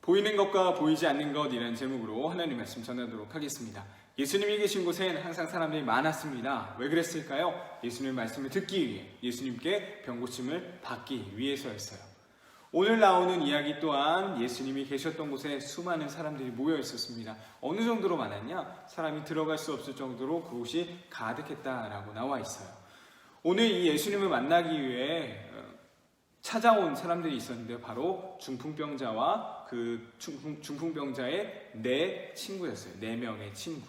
보이는 것과 보이지 않는 것이라는 제목으로 하나님 말씀 전하도록 하겠습니다. 예수님이 계신 곳엔 항상 사람들이 많았습니다. 왜 그랬을까요? 예수님의 말씀을 듣기 위해, 예수님께 병고침을 받기 위해서였어요. 오늘 나오는 이야기 또한 예수님이 계셨던 곳에 수많은 사람들이 모여 있었습니다. 어느 정도로 많았냐? 사람이 들어갈 수 없을 정도로 그곳이 가득했다라고 나와 있어요. 오늘 이 예수님을 만나기 위해 찾아온 사람들이 있었는데 바로 중풍병자와 그 중풍병자의 네 친구였어요. 4명의 친구.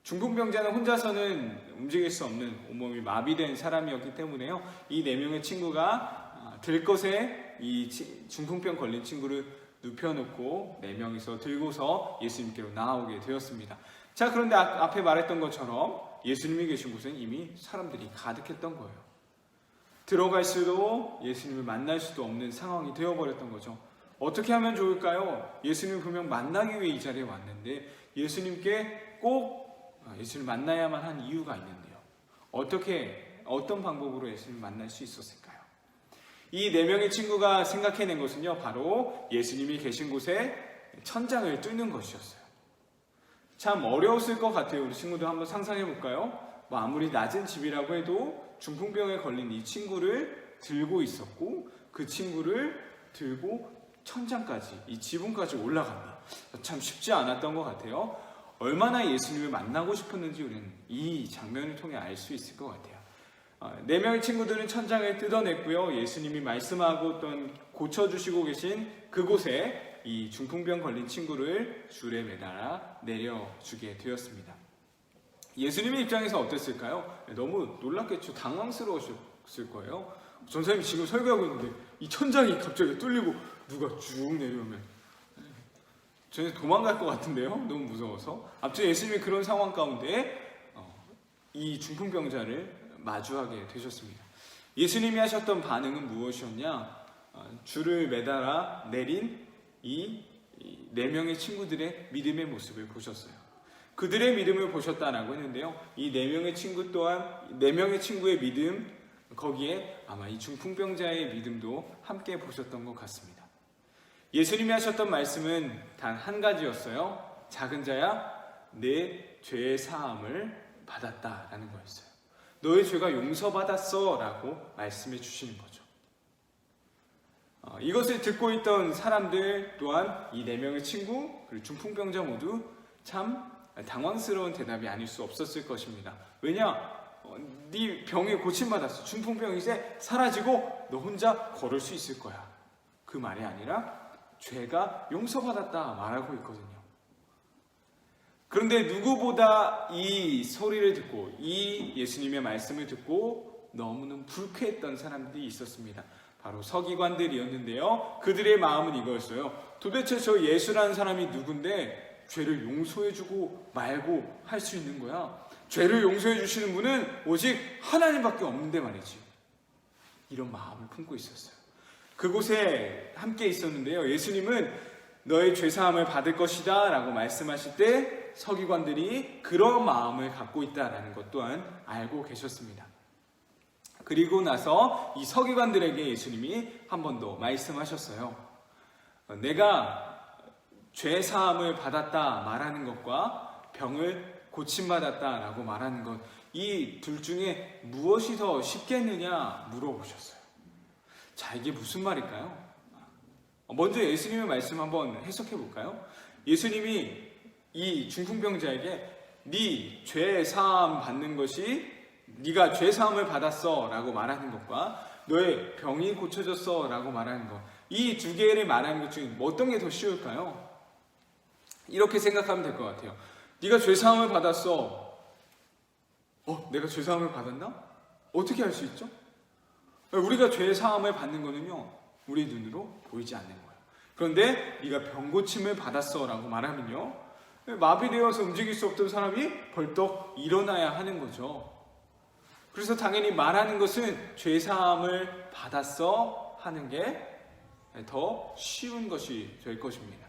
중풍병자는 혼자서는 움직일 수 없는 온몸이 마비된 사람이었기 때문에요. 이 4명의 친구가 들것에 이 중풍병 걸린 친구를 눕혀놓고 4명이서 들고서 예수님께로 나아오게 되었습니다. 자, 그런데 앞에 말했던 것처럼 예수님이 계신 곳은 이미 사람들이 가득했던 거예요. 들어갈 수도 예수님을 만날 수도 없는 상황이 되어버렸던 거죠. 어떻게 하면 좋을까요? 예수님을 분명 만나기 위해 이 자리에 왔는데 예수님께 꼭 예수님을 만나야만 한 이유가 있는데요. 어떤 방법으로 예수님을 만날 수 있었을까요? 이 4명의 친구가 생각해낸 것은요, 바로 예수님이 계신 곳에 천장을 뚫는 것이었어요. 참 어려웠을 것 같아요. 우리 친구들 한번 상상해 볼까요? 아무리 낮은 집이라고 해도 중풍병에 걸린 이 친구를 들고 있었고 그 친구를 들고 천장까지, 이 지붕까지 올라간다. 참 쉽지 않았던 것 같아요. 얼마나 예수님을 만나고 싶었는지 우리는 이 장면을 통해 알 수 있을 것 같아요. 4명의 친구들은 천장을 뜯어냈고요. 예수님이 말씀하고 또 고쳐주시고 계신 그곳에 이 중풍병 걸린 친구를 줄에 매달아 내려주게 되었습니다. 예수님의 입장에서 어땠을까요? 너무 놀랐겠죠. 당황스러우셨을 거예요. 전사님이 지금 설교하고 있는데 이 천장이 갑자기 뚫리고 누가 쭉 내려오면 저는 도망갈 것 같은데요. 너무 무서워서. 아무튼 예수님이 그런 상황 가운데 이 중풍병자를 마주하게 되셨습니다. 예수님이 하셨던 반응은 무엇이었냐? 줄을 매달아 내린 이 4명의 친구들의 믿음의 모습을 보셨어요. 그들의 믿음을 보셨다라고 했는데요. 이 4명의 친구 또한 4명의 친구의 믿음, 거기에 아마 이 중풍병자의 믿음도 함께 보셨던 것 같습니다. 예수님이 하셨던 말씀은 단 한 가지였어요. 작은 자야, 내 죄의 사함을 받았다라는 거였어요. 너의 죄가 용서받았어 라고 말씀해 주시는 거죠. 이것을 듣고 있던 사람들 또한 이 4명의 친구 그리고 중풍병자 모두 참 당황스러운 대답이 아닐 수 없었을 것입니다. 왜냐? 네 병이 고침받았어. 중풍병이 이제 사라지고 너 혼자 걸을 수 있을 거야. 그 말이 아니라 죄가 용서받았다 말하고 있거든요. 그런데 누구보다 이 소리를 듣고 이 예수님의 말씀을 듣고 너무는 불쾌했던 사람들이 있었습니다. 바로 서기관들이었는데요. 그들의 마음은 이거였어요. 도대체 저 예수라는 사람이 누군데 죄를 용서해주고 말고 할 수 있는 거야? 죄를 용서해 주시는 분은 오직 하나님밖에 없는데 말이지. 이런 마음을 품고 있었어요. 그곳에 함께 있었는데요. 예수님은 너의 죄사함을 받을 것이다 라고 말씀하실 때 서기관들이 그런 마음을 갖고 있다는 것 또한 알고 계셨습니다. 그리고 나서 이 서기관들에게 예수님이 한 번 더 말씀하셨어요. 내가 죄사함을 받았다 말하는 것과 병을 고침받았다라고 말하는 것, 이 둘 중에 무엇이 더 쉽겠느냐 물어보셨어요. 자, 이게 무슨 말일까요? 먼저 예수님의 말씀 한번 해석해 볼까요? 예수님이 이 중풍병자에게 네 죄사함 받는 것이 네가 죄사함을 받았어 라고 말하는 것과 너의 병이 고쳐졌어 라고 말하는 것, 이 두 개를 말하는 것 중에 어떤 게 더 쉬울까요? 이렇게 생각하면 될 것 같아요. 네가 죄사함을 받았어. 내가 죄사함을 받았나? 어떻게 할 수 있죠? 우리가 죄사함을 받는 거는요, 우리 눈으로 보이지 않는 거예요. 그런데 네가 병고침을 받았어 라고 말하면요, 마비되어서 움직일 수 없던 사람이 벌떡 일어나야 하는 거죠. 그래서 당연히 말하는 것은 죄사함을 받았어 하는 게 더 쉬운 것이 될 것입니다.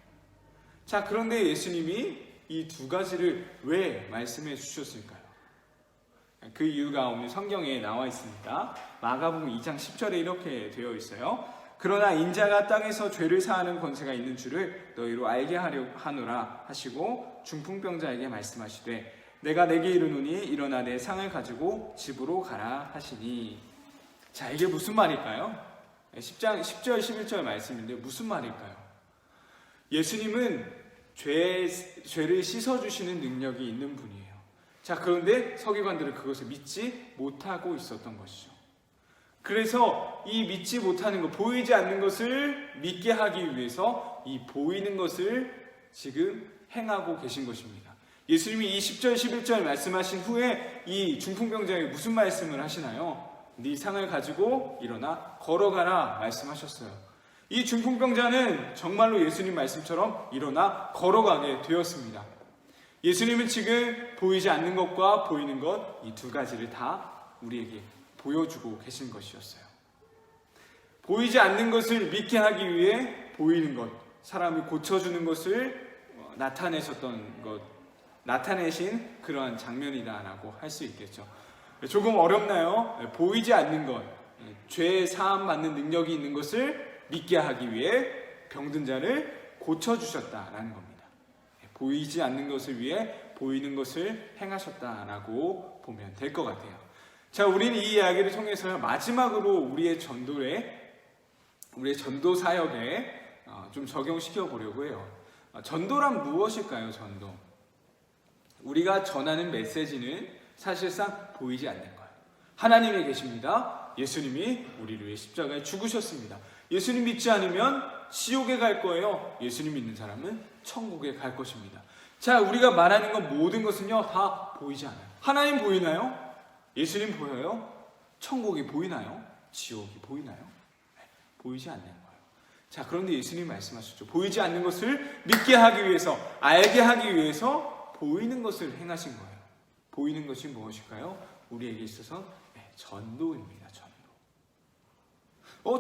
자, 그런데 예수님이 이 두 가지를 왜 말씀해 주셨을까요? 그 이유가 오늘 성경에 나와 있습니다. 마가복음 2장 10절에 이렇게 되어 있어요. 그러나 인자가 땅에서 죄를 사하는 권세가 있는 줄을 너희로 알게 하노라 하시고 중풍병자에게 말씀하시되 내가 내게 이르노니 일어나 내 상을 가지고 집으로 가라 하시니. 자, 이게 무슨 말일까요? 10절 11절 말씀인데 무슨 말일까요? 예수님은 죄를 씻어주시는 능력이 있는 분이에요. 자, 그런데 서기관들은 그것을 믿지 못하고 있었던 것이죠. 그래서 이 믿지 못하는 것, 보이지 않는 것을 믿게 하기 위해서 이 보이는 것을 지금 행하고 계신 것입니다. 예수님이 이 10절 11절 말씀하신 후에 이 중풍병자에게 무슨 말씀을 하시나요? 네 상을 가지고 일어나 걸어가라 말씀하셨어요. 이 중풍병자는 정말로 예수님 말씀처럼 일어나 걸어가게 되었습니다. 예수님은 지금 보이지 않는 것과 보이는 것, 이 두 가지를 다 우리에게 보여주고 계신 것이었어요. 보이지 않는 것을 믿게 하기 위해 보이는 것, 사람을 고쳐주는 것을 나타내신 그러한 장면이다라고 할 수 있겠죠. 조금 어렵나요? 보이지 않는 것, 죄 사함 받는 능력이 있는 것을 믿게 하기 위해 병든 자를 고쳐주셨다라는 겁니다. 보이지 않는 것을 위해 보이는 것을 행하셨다라고 보면 될 것 같아요. 자, 우리는 이 이야기를 통해서 마지막으로 우리의 전도 사역에 좀 적용시켜 보려고 해요. 전도란 무엇일까요? 전도. 우리가 전하는 메시지는 사실상 보이지 않는 거예요. 하나님이 계십니다. 예수님이 우리를 위해 십자가에 죽으셨습니다. 예수님 믿지 않으면 지옥에 갈 거예요. 예수님 믿는 사람은 천국에 갈 것입니다. 자, 우리가 말하는 것 모든 것은요 다 보이지 않아요. 하나님 보이나요? 예수님 보여요? 천국이 보이나요? 지옥이 보이나요? 네, 보이지 않는 거예요. 자, 그런데 예수님 말씀하셨죠. 보이지 않는 것을 믿게 하기 위해서, 알게 하기 위해서 보이는 것을 행하신 거예요. 보이는 것이 무엇일까요? 우리에게 있어서 전도입니다. 전도.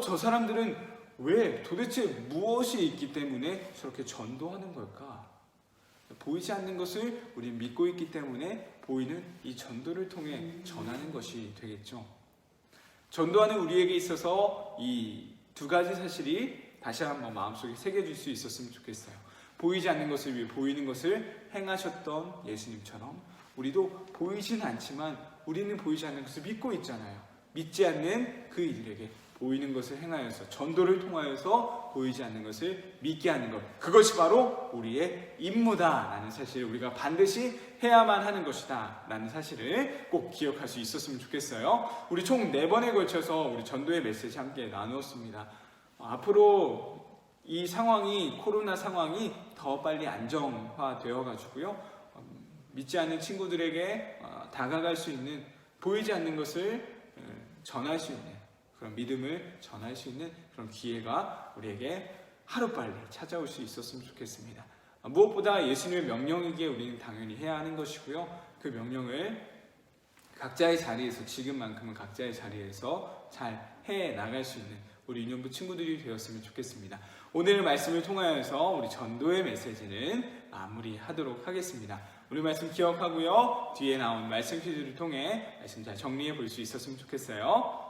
저 사람들은 왜 도대체 무엇이 있기 때문에 저렇게 전도하는 걸까? 보이지 않는 것을 우리는 믿고 있기 때문에 보이는 이 전도를 통해 전하는 것이 되겠죠. 전도하는 우리에게 있어서 이 두 가지 사실이 다시 한번 마음속에 새겨질 수 있었으면 좋겠어요. 보이지 않는 것을 위해 보이는 것을 행하셨던 예수님처럼 우리도 보이진 않지만 우리는 보이지 않는 것을 믿고 있잖아요. 믿지 않는 그 이들에게 보이는 것을 행하여서 전도를 통하여서 보이지 않는 것을 믿게 하는 것, 그것이 바로 우리의 임무다라는 사실을 우리가 반드시 해야만 하는 것이다 라는 사실을 꼭 기억할 수 있었으면 좋겠어요. 우리 총 4번에 걸쳐서 우리 전도의 메시지 함께 나누었습니다. 앞으로 이 상황이, 코로나 상황이 더 빨리 안정화되어 가지고요, 믿지 않는 친구들에게 다가갈 수 있는, 보이지 않는 것을 전할 수 있는 그런 믿음을 전할 수 있는 그런 기회가 우리에게 하루빨리 찾아올 수 있었으면 좋겠습니다. 무엇보다 예수님의 명령이기에 우리는 당연히 해야 하는 것이고요, 그 명령을 각자의 자리에서, 지금만큼은 각자의 자리에서 잘 해 나갈 수 있는 우리 유년부 친구들이 되었으면 좋겠습니다. 오늘 말씀을 통하여서 우리 전도의 메시지는 마무리하도록 하겠습니다. 우리 말씀 기억하고요, 뒤에 나온 말씀 퀴즈를 통해 말씀 잘 정리해 볼 수 있었으면 좋겠어요.